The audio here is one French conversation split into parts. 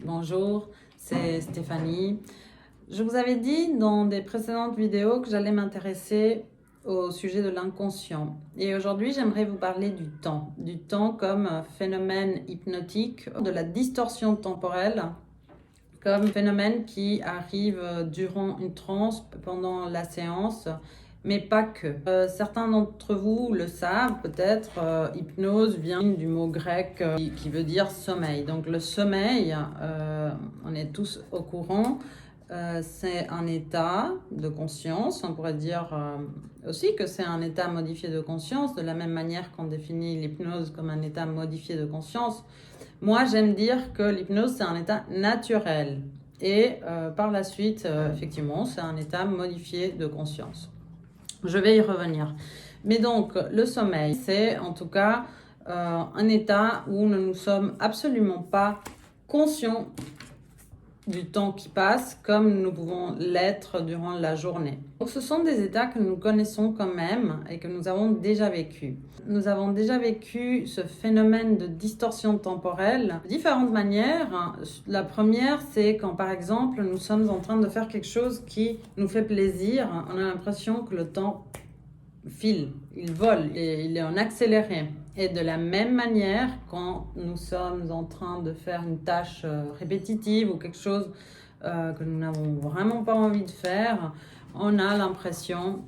Bonjour, c'est Stéphanie. Je vous avais dit dans des précédentes vidéos que j'allais m'intéresser au sujet de l'inconscient. Et aujourd'hui, j'aimerais vous parler du temps comme phénomène hypnotique, de la distorsion temporelle comme phénomène qui arrive durant une transe, pendant la séance, mais pas que. Certains d'entre vous le savent peut-être, hypnose vient du mot grec qui veut dire sommeil. Donc le sommeil, on est tous au courant, c'est un état de conscience. On pourrait dire aussi que c'est un état modifié de conscience, de la même manière qu'on définit l'hypnose comme un état modifié de conscience. Moi, j'aime dire que l'hypnose, c'est un état naturel. Et par la suite, effectivement, c'est un état modifié de conscience. Je vais y revenir. Mais donc, le sommeil, c'est en tout cas un état où nous ne sommes absolument pas conscients du temps qui passe comme nous pouvons l'être durant la journée. Donc ce sont des états que nous connaissons quand même et que nous avons déjà vécu. Nous avons déjà vécu ce phénomène de distorsion temporelle de différentes manières. La première, c'est quand par exemple nous sommes en train de faire quelque chose qui nous fait plaisir. On a l'impression que le temps file, il vole, et il est en accéléré. Et de la même manière, quand nous sommes en train de faire une tâche répétitive ou quelque chose que nous n'avons vraiment pas envie de faire, on a l'impression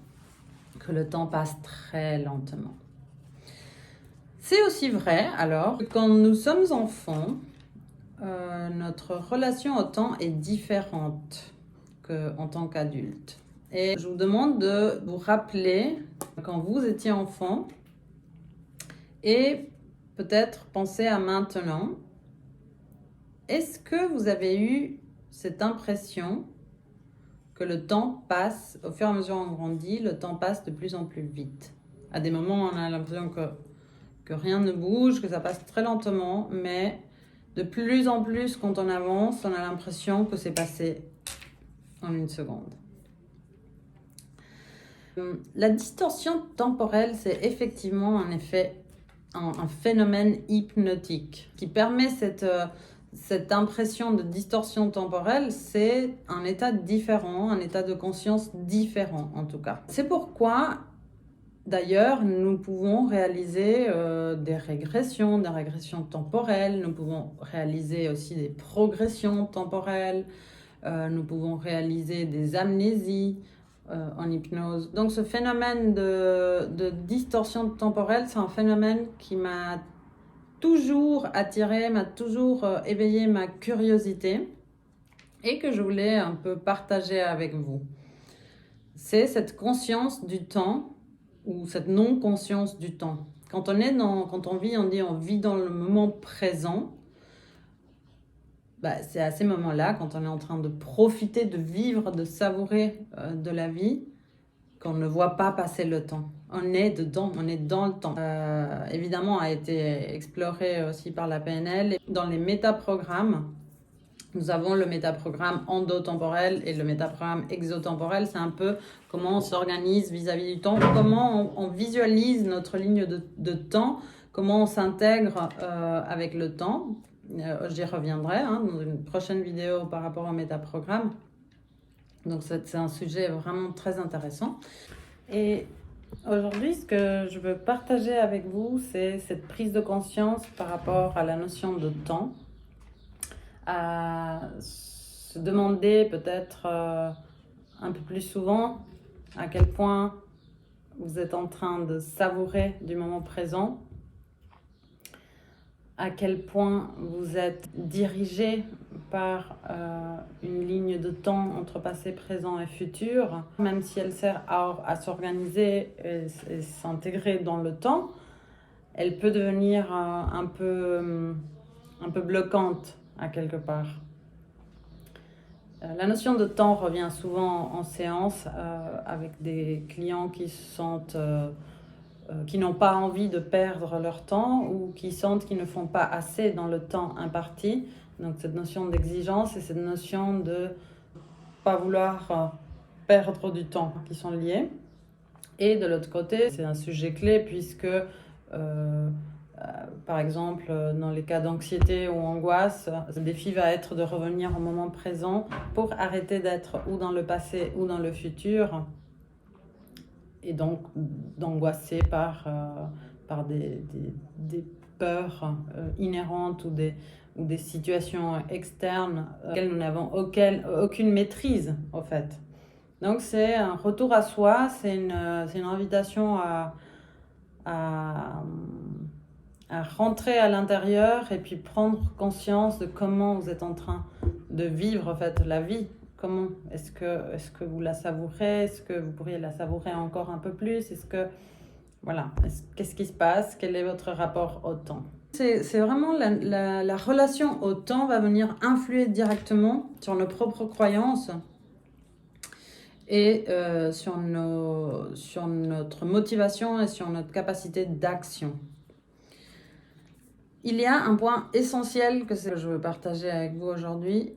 que le temps passe très lentement. C'est aussi vrai, alors, que quand nous sommes enfants, notre relation au temps est différente qu'en tant qu'adulte. Et je vous demande de vous rappeler quand vous étiez enfant et peut-être penser à maintenant. Est-ce que vous avez eu cette impression que le temps passe, au fur et à mesure qu'on grandit, le temps passe de plus en plus vite? À des moments, on a l'impression que rien ne bouge, que ça passe très lentement, mais de plus en plus, quand on avance, on a l'impression que c'est passé en une seconde. La distorsion temporelle, c'est effectivement un effet, un phénomène hypnotique qui permet cette impression de distorsion temporelle. C'est un état différent, un état de conscience différent en tout cas. C'est pourquoi d'ailleurs nous pouvons réaliser des régressions temporelles, nous pouvons réaliser aussi des progressions temporelles, nous pouvons réaliser des amnésies en hypnose. Donc ce phénomène de distorsion temporelle, c'est un phénomène qui m'a toujours attiré, m'a toujours éveillé ma curiosité et que je voulais un peu partager avec vous. C'est cette conscience du temps ou cette non-conscience du temps. Quand on vit, on vit dans le moment présent. C'est à ces moments-là, quand on est en train de profiter, de vivre, de savourer de la vie, qu'on ne voit pas passer le temps. On est dedans, on est dans le temps. Évidemment, a été exploré aussi par la PNL. Dans les métaprogrammes, nous avons le métaprogramme endotemporel et le métaprogramme exotemporel. C'est un peu comment on s'organise vis-à-vis du temps, comment on visualise notre ligne de temps, comment on s'intègre avec le temps. J'y reviendrai dans une prochaine vidéo par rapport au métaprogramme. Donc c'est un sujet vraiment très intéressant. Et aujourd'hui, ce que je veux partager avec vous, c'est cette prise de conscience par rapport à la notion de temps. À se demander peut-être un peu plus souvent à quel point vous êtes en train de savourer du moment présent, à quel point vous êtes dirigé par une ligne de temps entre passé, présent et futur, même si elle sert à s'organiser et s'intégrer dans le temps, elle peut devenir un peu bloquante à quelque part. La notion de temps revient souvent en séance avec des clients qui n'ont pas envie de perdre leur temps ou qui sentent qu'ils ne font pas assez dans le temps imparti. Donc cette notion d'exigence et cette notion de ne pas vouloir perdre du temps qui sont liés. Et de l'autre côté, c'est un sujet clé puisque Par exemple, dans les cas d'anxiété ou angoisse, le défi va être de revenir au moment présent pour arrêter d'être ou dans le passé ou dans le futur, et donc d'angoisser par des peurs inhérentes ou des situations externes auxquelles nous n'avons aucune maîtrise, en fait. Donc c'est un retour à soi, c'est une invitation à rentrer à l'intérieur et puis prendre conscience de comment vous êtes en train de vivre, en fait, la vie. Comment est-ce que vous la savourez? Est-ce que vous pourriez la savourer encore un peu plus? Qu'est-ce qui se passe? Quel est votre rapport au temps? C'est vraiment la relation au temps va venir influer directement sur nos propres croyances et sur notre motivation et sur notre capacité d'action. Il y a un point essentiel que je veux partager avec vous aujourd'hui.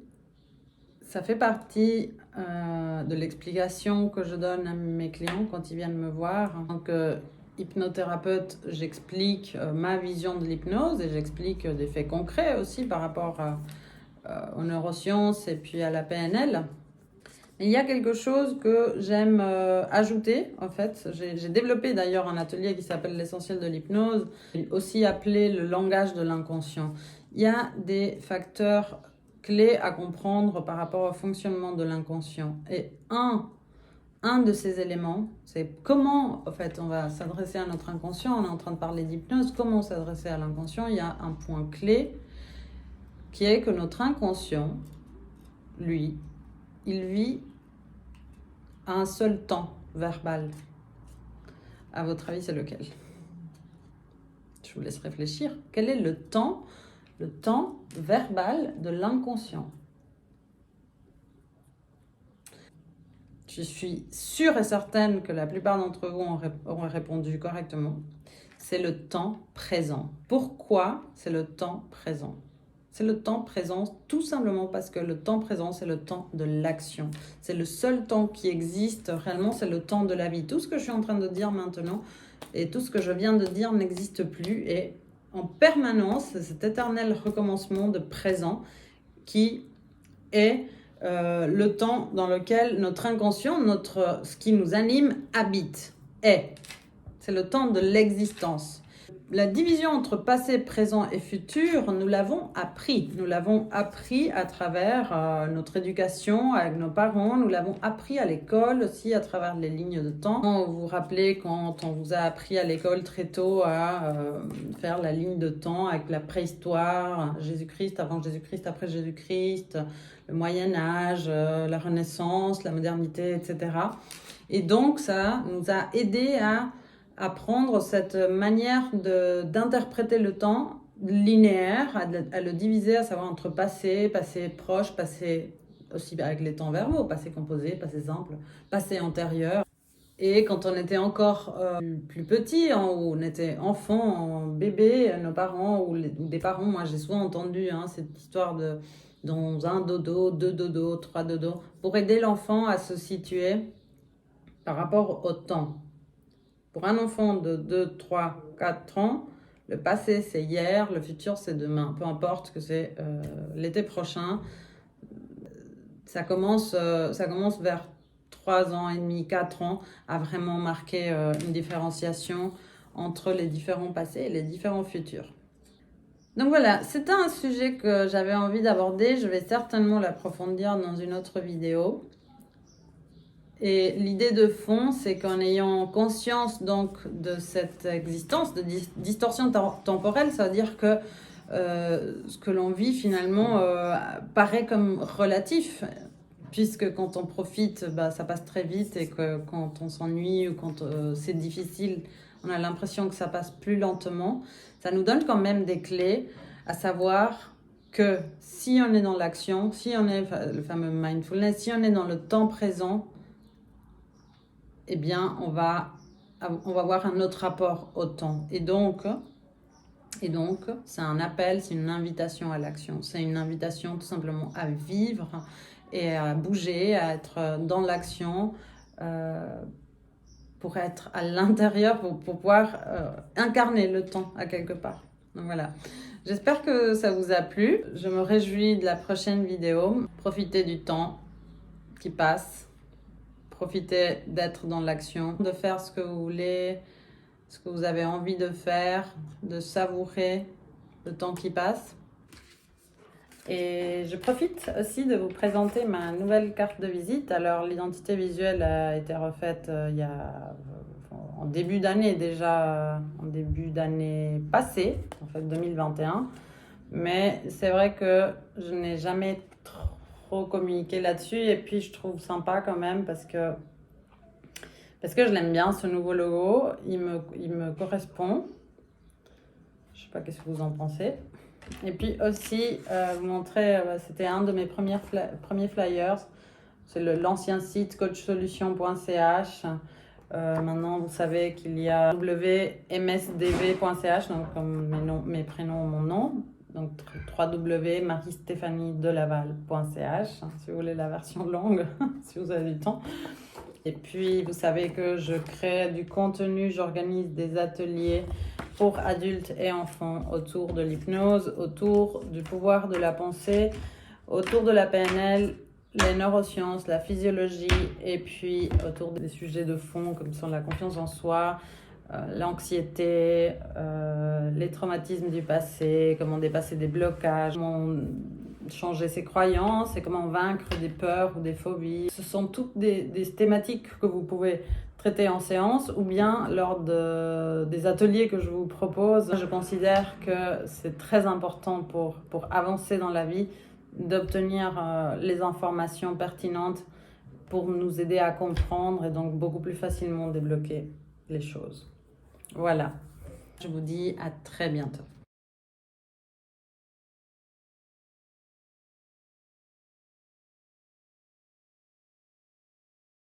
Ça fait partie de l'explication que je donne à mes clients quand ils viennent me voir. En tant que hypnothérapeute, j'explique ma vision de l'hypnose et j'explique des faits concrets aussi par rapport aux neurosciences et puis à la PNL. Il y a quelque chose que j'aime ajouter, en fait. J'ai développé d'ailleurs un atelier qui s'appelle l'essentiel de l'hypnose, aussi appelé le langage de l'inconscient. Il y a des facteurs clés à comprendre par rapport au fonctionnement de l'inconscient. Et un de ces éléments, c'est comment, en fait, on va s'adresser à notre inconscient. On est en train de parler d'hypnose, comment s'adresser à l'inconscient. Il y a un point clé qui est que notre inconscient, lui, il vit à un seul temps verbal. À votre avis, c'est lequel? Je vous laisse réfléchir. Quel est le temps verbal de l'inconscient? Je suis sûre et certaine que la plupart d'entre vous auront répondu correctement. C'est le temps présent. Pourquoi c'est le temps présent? C'est le temps présent tout simplement parce que le temps présent, c'est le temps de l'action. C'est le seul temps qui existe réellement, c'est le temps de la vie. Tout ce que je suis en train de dire maintenant et tout ce que je viens de dire n'existe plus. Et en permanence, c'est cet éternel recommencement de présent qui est le temps dans lequel notre inconscient, ce qui nous anime, habite. C'est le temps de l'existence. La division entre passé, présent et futur, nous l'avons appris. Nous l'avons appris à travers notre éducation avec nos parents. Nous l'avons appris à l'école aussi à travers les lignes de temps. Vous vous rappelez quand on vous a appris à l'école très tôt à faire la ligne de temps avec la préhistoire, Jésus-Christ, avant Jésus-Christ, après Jésus-Christ, le Moyen-Âge, la Renaissance, la modernité, etc. Et donc, ça nous a aidés à apprendre cette manière d'interpréter le temps linéaire, à le diviser, à savoir entre passé proche, passé aussi avec les temps verbaux, passé composé, passé simple, passé antérieur. Et quand on était encore plus petit, où on était enfant, bébé, nos parents ou des parents, moi j'ai souvent entendu cette histoire dans un dodo, deux dodo, trois dodo, pour aider l'enfant à se situer par rapport au temps. Pour un enfant de 2, 3, 4 ans, le passé c'est hier, le futur c'est demain. Peu importe que c'est l'été prochain. Ça commence vers 3 ans et demi, 4 ans, à vraiment marquer une différenciation entre les différents passés et les différents futurs. Donc voilà, c'était un sujet que j'avais envie d'aborder. Je vais certainement l'approfondir dans une autre vidéo. Et l'idée de fond, c'est qu'en ayant conscience donc de cette existence de distorsion temporelle, ça veut dire que ce que l'on vit finalement paraît comme relatif, puisque quand on profite, ça passe très vite, et que quand on s'ennuie ou quand c'est difficile, on a l'impression que ça passe plus lentement. Ça nous donne quand même des clés, à savoir que si on est dans l'action, si on est le fameux mindfulness, si on est dans le temps présent, eh bien, on va avoir un autre rapport au temps. Et donc, c'est un appel, c'est une invitation à l'action. C'est une invitation tout simplement à vivre et à bouger, à être dans l'action, pour être à l'intérieur, pour pouvoir incarner le temps à quelque part. Donc voilà, j'espère que ça vous a plu. Je me réjouis de la prochaine vidéo. Profitez du temps qui passe. Profitez d'être dans l'action, de faire ce que vous voulez, ce que vous avez envie de faire, de savourer le temps qui passe. Et je profite aussi de vous présenter ma nouvelle carte de visite. Alors, l'identité visuelle a été refaite en début d'année déjà, en début d'année passée, en fait 2021. Mais c'est vrai que je n'ai jamais trop communiqué là-dessus. Et puis, je trouve sympa quand même parce que je l'aime bien, ce nouveau logo. Il me correspond. Je ne sais pas qu'est-ce que vous en pensez. Et puis aussi, vous montrer, c'était un de mes premiers flyers. C'est l'ancien site coachsolution.ch. Maintenant, vous savez qu'il y a wmsdv.ch, donc comme mes prénoms, mon nom. Donc www.mariestéphaniedelaval.ch, si vous voulez la version longue, si vous avez du temps. Et puis, vous savez que je crée du contenu, j'organise des ateliers pour adultes et enfants autour de l'hypnose, autour du pouvoir de la pensée, autour de la PNL, les neurosciences, la physiologie, et puis autour des sujets de fond comme sont la confiance en soi, l'anxiété, les traumatismes du passé, comment dépasser des blocages, comment changer ses croyances et comment vaincre des peurs ou des phobies. Ce sont toutes des thématiques que vous pouvez traiter en séance ou bien lors des ateliers que je vous propose. Je considère que c'est très important pour avancer dans la vie d'obtenir les informations pertinentes pour nous aider à comprendre et donc beaucoup plus facilement débloquer les choses. Voilà, je vous dis à très bientôt.